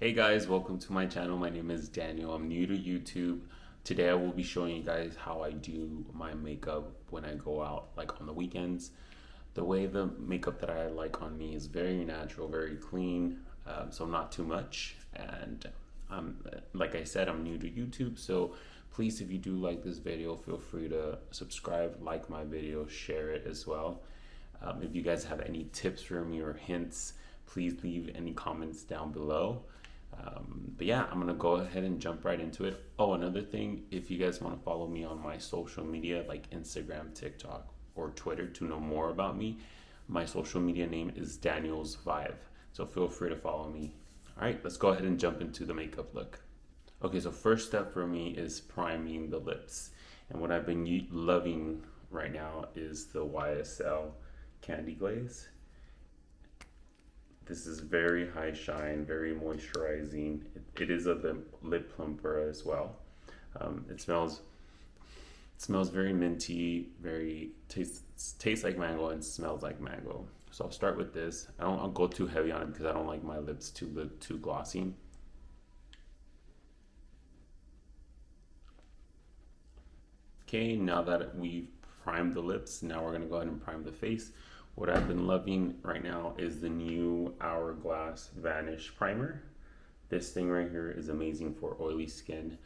Hey guys, welcome to my channel. My name is Daniel. I'm new to YouTube. Today I will be showing you guys how I do my makeup when I go out, like on the weekends. The way the makeup that I like on me is very natural, very clean, so not too much. And like I said, I'm new to YouTube, so please, if you do like this video, feel free to subscribe, like my video, share it as well. If you guys have any tips for me or hints, please leave any comments down below. But yeah, I'm gonna go ahead and jump right into it. Oh, another thing, if you guys want to follow me on my social media like Instagram, TikTok, or Twitter to know more about me, my social media name is Danielsvibe. So feel free to follow me. All right, let's go ahead and jump into the makeup look. Okay, so first step for me is priming the lips. And what I've been loving right now is the YSL Candy Glaze. This is very high shine, very moisturizing. It is a lip plumper as well. It smells very minty, very tastes like mango and smells like mango. So I'll start with this. I'll go too heavy on it because I don't like my lips too glossy. Okay, now that we've primed the lips, now we're gonna go ahead and prime the face. What I've been loving right now is the new Hourglass Vanish primer. This thing right here is amazing for oily skin.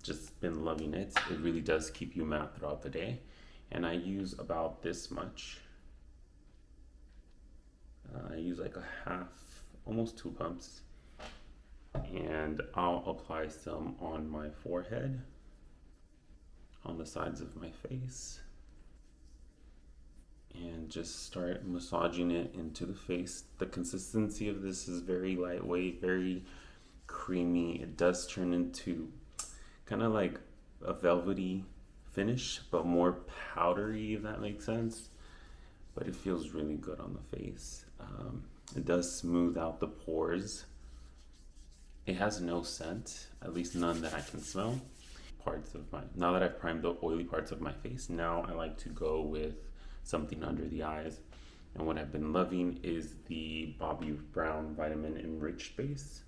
Just been loving it. It really does keep you matte throughout the day. And I use about this much. I use like a half, almost 2 pumps. And I'll apply some on my forehead, on the sides of my face, and just start massaging it into the face. The consistency of this is very lightweight, very creamy. It does turn into kind of like a velvety finish, but more powdery, if that makes sense. But it feels really good on the face. It does smooth out the pores. It has no scent, at least none that I can smell. Now that I've primed the oily parts of my face, now I like to go with something under the eyes. And what I've been loving is the Bobbi Brown Vitamin Enriched base.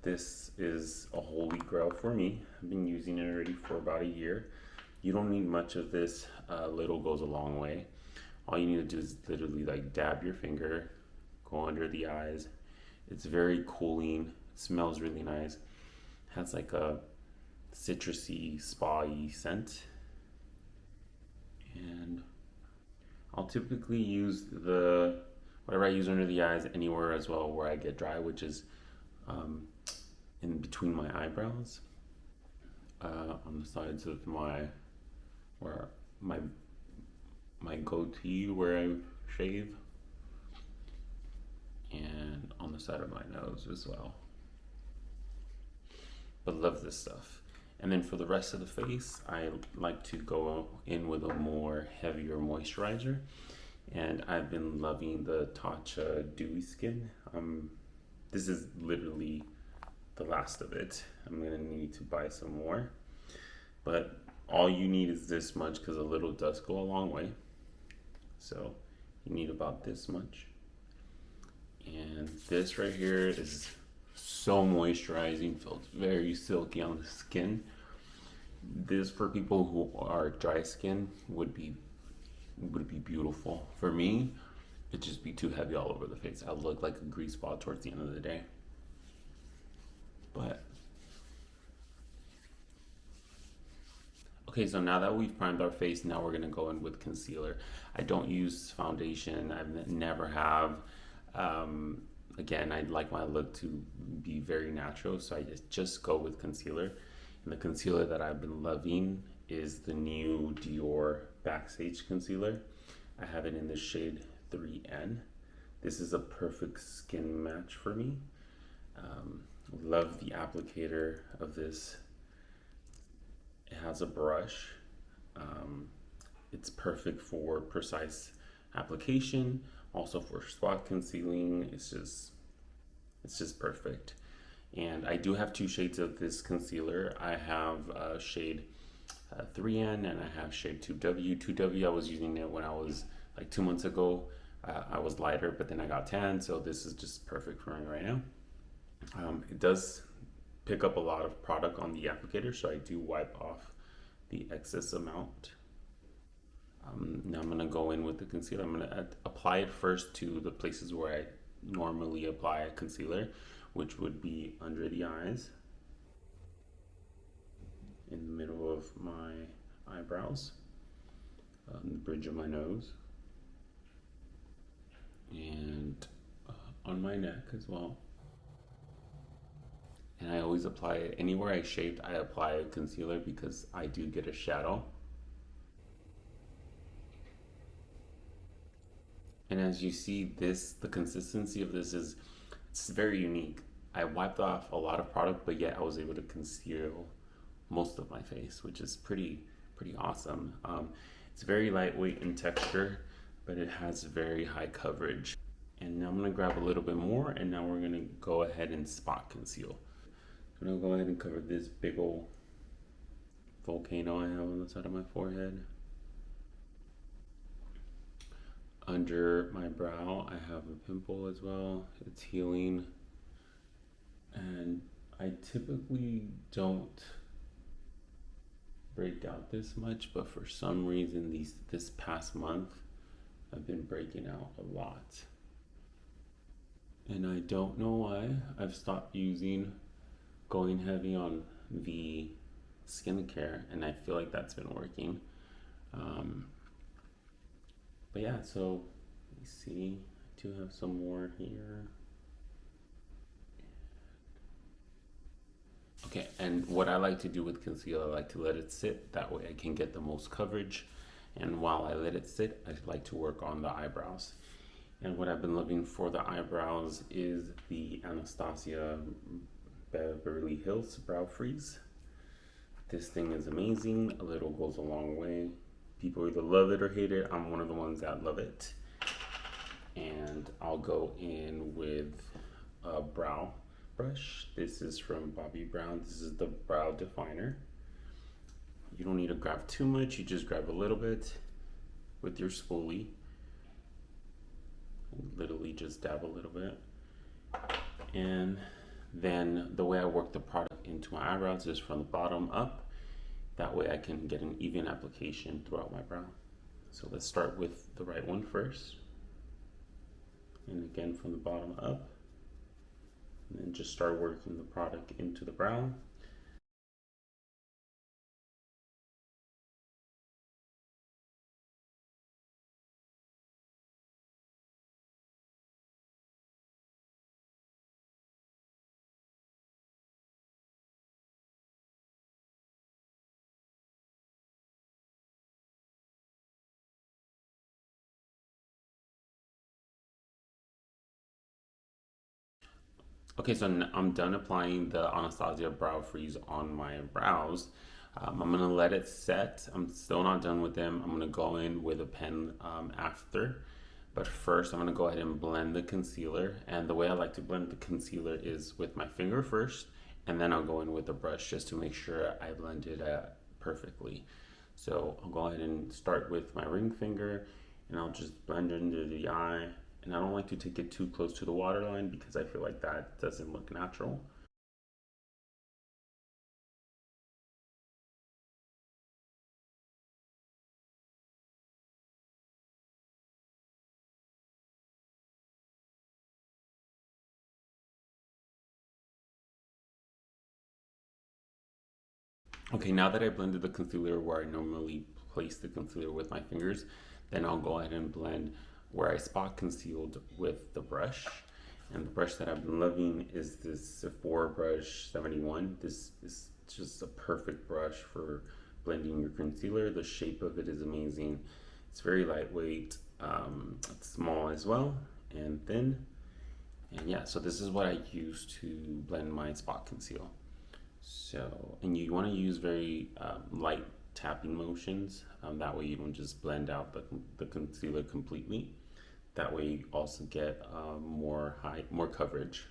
This is a holy grail for me. I've been using it already for about a year. You don't need much of this. Little goes a long way. All you need to do is literally like dab your finger, go under the eyes. It's very cooling. It smells really nice. It has like a citrusy, spa-y scent. And I'll typically use whatever I use under the eyes anywhere as well where I get dry, which is in between my eyebrows, on the sides of my goatee where I shave, and on the side of my nose as well. But love this stuff. And then for the rest of the face, I like to go in with a more heavier moisturizer. And I've been loving the Tatcha Dewy Skin. This is literally the last of it. I'm gonna need to buy some more. But all you need is this much because a little does go a long way. So you need about this much. And this right here is so moisturizing, feels very silky on the skin. This for people who are dry skin would be beautiful. For me, it'd just be too heavy all over the face. I look like a grease ball towards the end of the day. But okay, so now that we've primed our face, now we're gonna go in with concealer. I don't use foundation. I never have. Again, I'd like my look to be very natural, so I just go with concealer. And the concealer that I've been loving is the new Dior Backstage concealer. I have it in the shade 3N. This is a perfect skin match for me. Love the applicator of this. It has a brush. It's perfect for precise application, also for spot concealing. It's just perfect. And I do have 2 shades of this concealer. I have shade 3N and I have shade 2W. 2W, I was using it when I was like 2 months ago. I was lighter, but then I got tan, so this is just perfect for me right now. It does pick up a lot of product on the applicator, so I do wipe off the excess amount. Now I'm going to go in with the concealer. I'm going to apply it first to the places where I normally apply a concealer, which would be under the eyes, in the middle of my eyebrows, on the bridge of my nose, and on my neck as well. And I always apply it anywhere I shaved. I apply a concealer because I do get a shadow. And as you see, the consistency of this it's very unique. I wiped off a lot of product, but yet I was able to conceal most of my face, which is pretty awesome. It's very lightweight in texture, but it has very high coverage. And now I'm gonna grab a little bit more, and now we're gonna go ahead and spot conceal. I'm gonna go ahead and cover this big old volcano I have on the side of my forehead. Under my brow, I have a pimple as well. It's healing. And I typically don't break out this much, but for some reason this past month, I've been breaking out a lot. And I don't know why. I've stopped going heavy on the skincare, and I feel like that's been working. But yeah, so let me see. I do have some more here. Okay, and what I like to do with concealer, I like to let it sit. That way I can get the most coverage. And while I let it sit, I like to work on the eyebrows. And what I've been loving for the eyebrows is the Anastasia Beverly Hills Brow Freeze. This thing is amazing. A little goes a long way. People either love it or hate it. I'm one of the ones that love it. And I'll go in with a brow brush. This is from Bobbi Brown. This is the brow definer. You don't need to grab too much. You just grab a little bit with your spoolie. Literally just dab a little bit. And then the way I work the product into my eyebrows is from the bottom up. That way I can get an even application throughout my brow. So let's start with the right one first. And again from the bottom up. And then just start working the product into the brow. Okay, so I'm done applying the Anastasia Brow Freeze on my brows. I'm gonna let it set. I'm still not done with them. I'm gonna go in with a pen after. But first, I'm gonna go ahead and blend the concealer. And the way I like to blend the concealer is with my finger first, and then I'll go in with a brush just to make sure I blend it perfectly. So I'll go ahead and start with my ring finger, and I'll just blend under the eye. And I don't like to take it too close to the waterline because I feel like that doesn't look natural. Okay, now that I blended the concealer where I normally place the concealer with my fingers, then I'll go ahead and blend where I spot concealed with the brush. And the brush that I've been loving is this Sephora brush 71. This is just a perfect brush for blending your concealer. The shape of it is amazing. It's very lightweight. It's small as well and thin. And yeah, so this is what I use to blend my spot conceal. So, and you want to use very light tapping motions. That way you don't just blend out the concealer completely. That way you also get more coverage.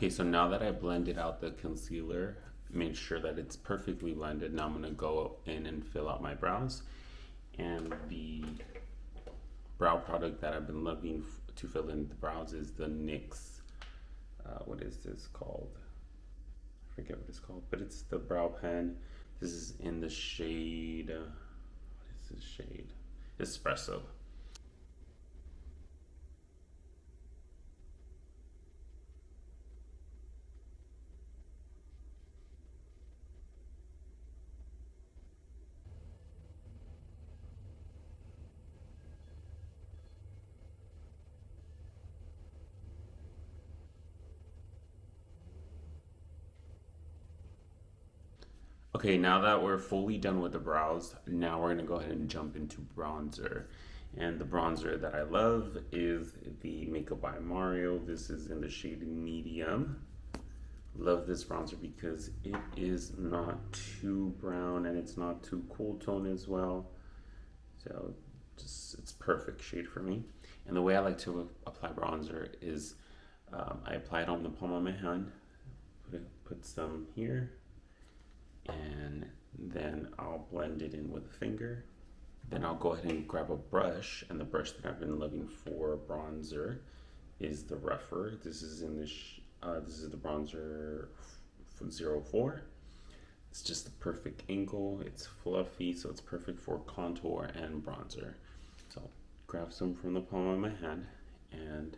Okay, so now that I blended out the concealer, made sure that it's perfectly blended, now I'm gonna go in and fill out my brows. And the brow product that I've been loving to fill in the brows is the NYX, what is this called? I forget what it's called, but it's the brow pen. This is in the shade, what is this shade? Espresso. Okay, now that we're fully done with the brows, now we're gonna go ahead and jump into bronzer. And the bronzer that I love is the Makeup by Mario. This is in the shade medium. Love this bronzer because it is not too brown and it's not too cool tone as well. So just it's perfect shade for me. And the way I like to apply bronzer is I apply it on the palm of my hand, put some here, and then I'll blend it in with a finger. Then I'll go ahead and grab a brush, and the brush that I've been loving for bronzer is the Rephr. This is in this. This is the bronzer 04. It's just the perfect angle. It's fluffy, so it's perfect for contour and bronzer. So grab some from the palm of my hand and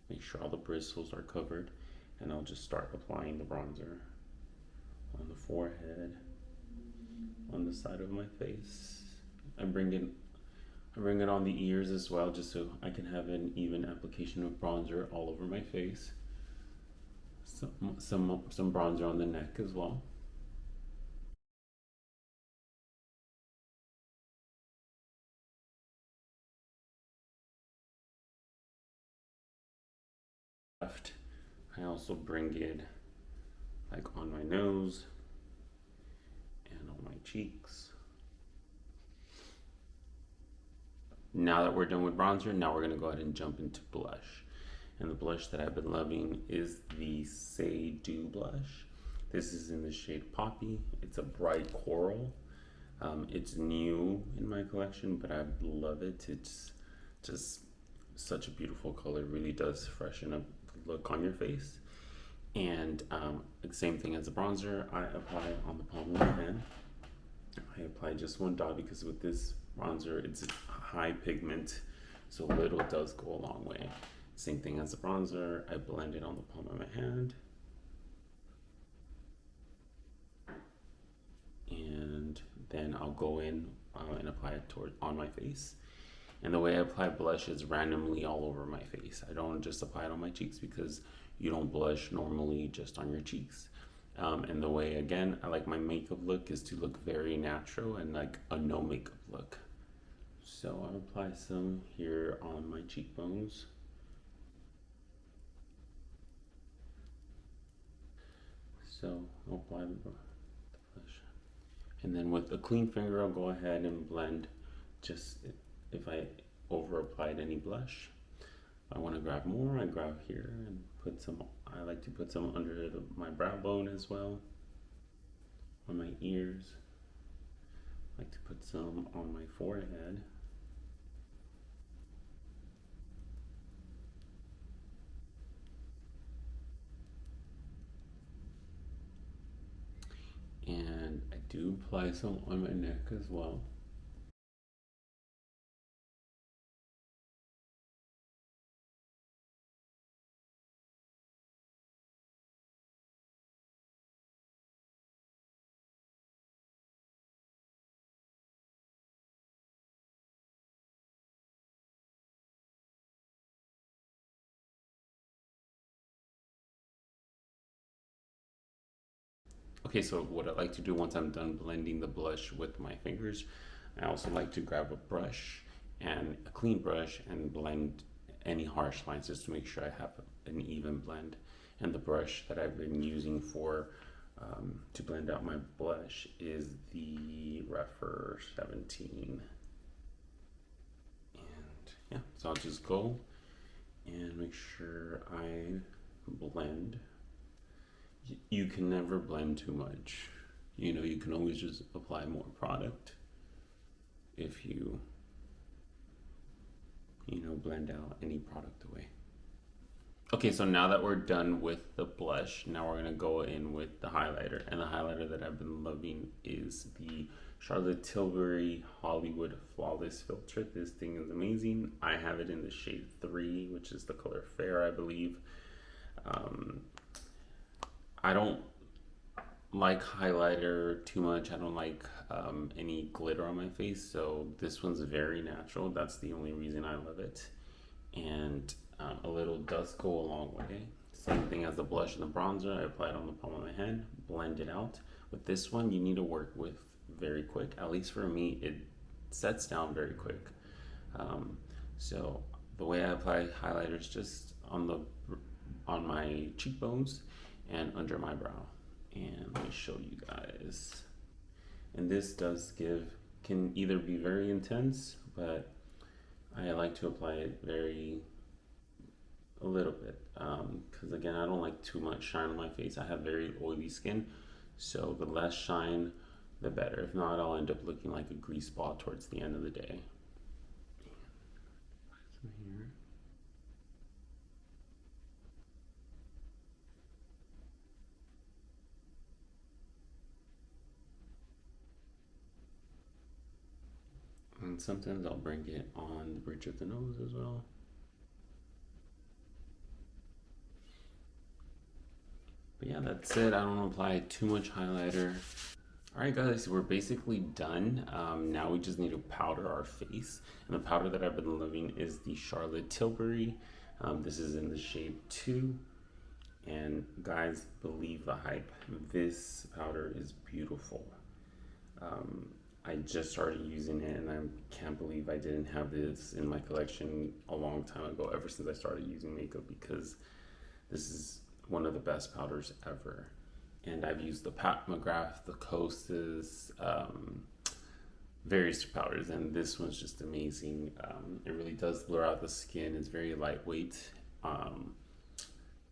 make sure all the bristles are covered, and I'll just start applying the bronzer on the forehead, on the side of my face. I bring it on the ears as well, just so I can have an even application of bronzer all over my face. Some bronzer on the neck as well. I also bring it like on my nose and on my cheeks. Now that we're done with bronzer, now we're gonna go ahead and jump into blush. And the blush that I've been loving is the Saie Dew blush. This is in the shade Poppy. It's a bright coral. It's new in my collection, but I love it. It's just such a beautiful color. It really does freshen up the look on your face. And the same thing as the bronzer, I apply on the palm of my hand. I apply just one dot because with this bronzer, it's high pigment, so little does go a long way. Same thing as the bronzer, I blend it on the palm of my hand. And then I'll go in and apply it on my face. And the way I apply blush is randomly all over my face. I don't just apply it on my cheeks because you don't blush normally just on your cheeks. And the way, again, I like my makeup look is to look very natural and like a no makeup look. So I'll apply some here on my cheekbones. So I'll apply the blush. And then with a clean finger, I'll go ahead and blend just if I over applied any blush. If I want to grab more, I grab here and put some. I like to put some under my brow bone as well, on my ears. I like to put some on my forehead. And I do apply some on my neck as well. Okay, so what I like to do once I'm done blending the blush with my fingers, I also like to grab a brush and a clean brush and blend any harsh lines just to make sure I have an even blend. And the brush that I've been using for to blend out my blush is the Rephr 17. And yeah, so I'll just go and make sure I blend you can never blend too much. You know, you can always just apply more product if you blend out any product away. Okay, so now that we're done with the blush, now we're gonna go in with the highlighter. And the highlighter that I've been loving is the Charlotte Tilbury Hollywood Flawless Filter. This thing is amazing. I have it in the shade 3, which is the color Fair, I believe. I don't like highlighter too much. I don't like any glitter on my face, so this one's very natural. That's the only reason I love it. And a little does go a long way. Same thing as the blush and the bronzer. I apply it on the palm of my hand, blend it out. With this one, you need to work with very quick. At least for me, it sets down very quick. So the way I apply highlighter is just on my cheekbones and under my brow. And let me show you guys. And this can either be very intense, but I like to apply it a little bit, because again, I don't like too much shine on my face. I have very oily skin, so the less shine, the better. If not, I'll end up looking like a grease ball towards the end of the day. Some here. And sometimes I'll bring it on the bridge of the nose as well. But yeah, that's it. I don't apply too much highlighter. Alright guys, we're basically done. Now we just need to powder our face. And the powder that I've been loving is the Charlotte Tilbury. This is in the shade 2. And guys, believe the hype. This powder is beautiful. I just started using it and I can't believe I didn't have this in my collection a long time ago, ever since I started using makeup, because this is one of the best powders ever. And I've used the Pat McGrath, the Kosas, various powders, and this one's just amazing. It really does blur out the skin. It's very lightweight. But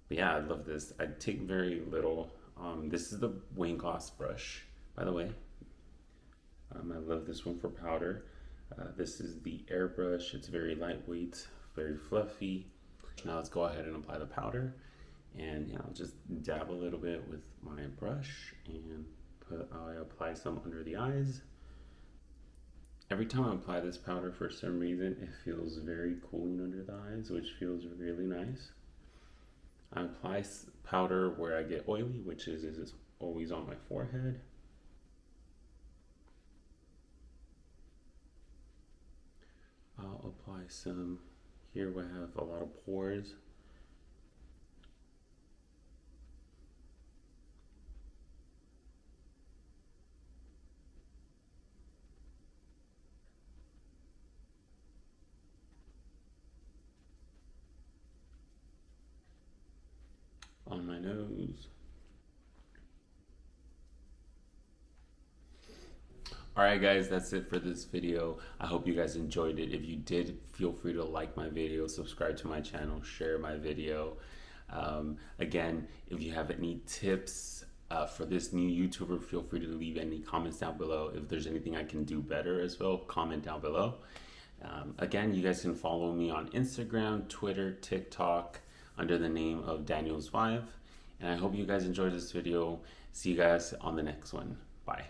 yeah, I love this. I take very little. This is the Goss brush, by the way. I love this one for powder. This is the Airbrush. It's very lightweight, very fluffy. Now let's go ahead and apply the powder. And yeah, I'll just dab a little bit with my brush and I apply some under the eyes. Every time I apply this powder, for some reason, it feels very cooling under the eyes, which feels really nice. I apply powder where I get oily, which is always on my forehead. I'll apply some here where I have a lot of pores. On my nose. Alright guys, that's it for this video. I hope you guys enjoyed it. If you did, feel free to like my video, subscribe to my channel, share my video. Again, if you have any tips for this new YouTuber, feel free to leave any comments down below. If there's anything I can do better as well, comment down below. Again, you guys can follow me on Instagram, Twitter, TikTok under the name of Danielsvibe. And I hope you guys enjoyed this video. See you guys on the next one. Bye.